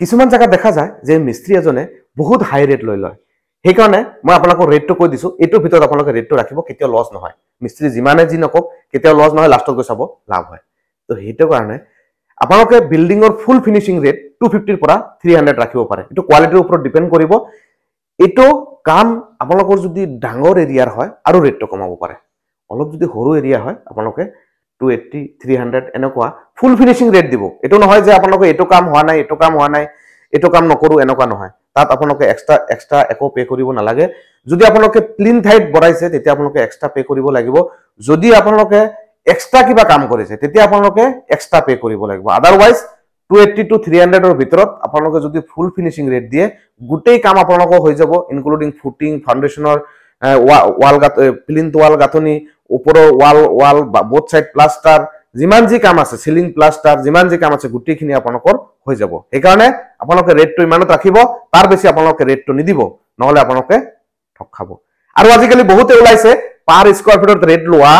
কিছুমান জায়গা দেখা যায় যে মিস্ত্ৰী এজনে বহুত হাই ৰেট লৈ লয় সেইকাৰণে মই আপোনালোকক ৰেটটো কৈ দিছো এইটোৰ ভিতৰত আপোনালোকে ৰেটটো ৰাখিব কেতিয়াও লছ নহয় মিস্ত্ৰী যিমানে যি নকক কেতিয়াও লছ নহয় লাষ্টত গৈ চাব লাভ হয় তো সেইটো কাৰণে আপোনালোকে বিল্ডিংৰ ফুল ফিনিশিং ৰেট 250 ৰ পৰা 300 ৰাখিব পাৰে এটো কোৱালিটিৰ ওপৰত ডিপেন্ড কৰিব এটো কাম আপোনালোকৰ যদি ডাঙৰ এৰিয়াৰ হয় আৰু ৰেটটো কমাব পাৰে অলপ যদি সৰু এৰিয়া হয় আপোনালোকে 280 300 এনেকুৱা ফুল ফিনিশিং ৰেট দিব এটো নহয় যে আপোনালোকে এটো কাম হোৱা নাই এটো কাম নকৰো এনেকুৱা নহয় তাত আপোনালোকে এক্সট্ৰা একো পে কৰিব নালাগে যদি আপোনালোকে প্লিন ঠাইত বঢ়াইছে তেতিয়া আপোনালোকে এক্সট্ৰা পে কৰিব লাগিব যদি আপোনালোকে এক্সট্ৰা কিবা কাম কৰিছে তেতিয়া আপোনালোকে এক্সট্ৰা পে কৰিব লাগিব আদাৰৱাইজ 280 to 300 ৰ ভিতৰত আপোনালোকে যদি ফুল ফিনিশিং ৰেট দিয়ে গুটেই কাম আপোনালোকৰ হৈ যাব ইনক্লুডিং ফুটিং ফাউন্ডেশনৰ ওয়াল প্লিন্থ ওয়াল গাথনি ওপৰৰ ওয়াল বোথ সাইড প্লাষ্টাৰ যিমান যি কাম আছে সিলিং প্লাষ্টাৰ যিমান যি কাম আছে গুটেইখিনি আপোনালোকৰ হৈ যাব সেইকাৰণে আপোনালোকে ৰেটটো ইমানত ৰাখিব তাৰ বেছি আপোনালোকে ৰেটটো নিদিব নহলে আপোনালোকে ঠক খাব আৰু আজিকালি বহুতে ওলাইছে পাৰ স্কয়াৰ ফিটত ৰেট লোৱা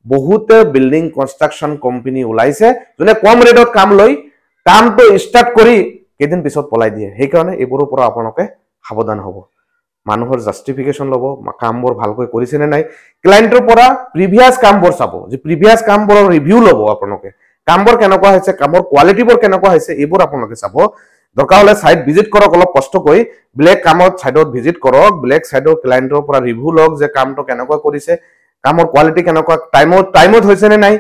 বহুতে বিল্ডিং কনস্ট্ৰাকশন কোম্পানী ওলাইছে যোনে কম ৰেটত কাম লৈ কামটো স্টাৰ্ট কৰি কেদিন পিছত পলাই দিয়ে সেইকাৰণে এইবোৰৰ পৰা আপোনালোকে সাৱধান হ'ব মানুহৰ জাস্টিফিকেশন লব কামবোৰ ভালকৈ কৰিছে নে নাই ক্লায়েন্টৰ পৰা প্ৰিভিয়াস কামবোৰ চাব যে প্ৰিভিয়াস কামবোৰৰ ৰিভিউ লব আপোনালোকে কামবোৰ কেনেকুৱা হৈছে কামৰ কোৱালিটিবোৰ কেনেকুৱা হৈছে এইবোৰ আপোনালোকে চাব দৰকাৰ হলে সাইট ভিজিট কৰক অলপ কষ্ট কৰি ব্লেক কামত সাইটত ভিজিট কৰক ব্লেক সাইটৰ ক্লায়েন্টৰ পৰা ৰিভিউ লওক যে কামটো কেনেকুৱা কৰিছে কামৰ কোৱালিটি কেনেকুৱা টাইমত হৈছে নে নাই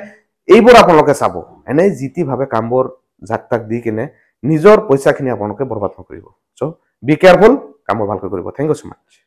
এইবোৰ আপোনালোকে চাব এনে জিতি ভাবে কামবোৰ জাকতাক দি কিনে নিজৰ পইচাখিনি আপোনালোকে বৰবাদ নকৰিব সো বি কেয়াৰফুল কামবোৰ ভালকৈ কৰিব থ্যাংক ইউ সো মাচ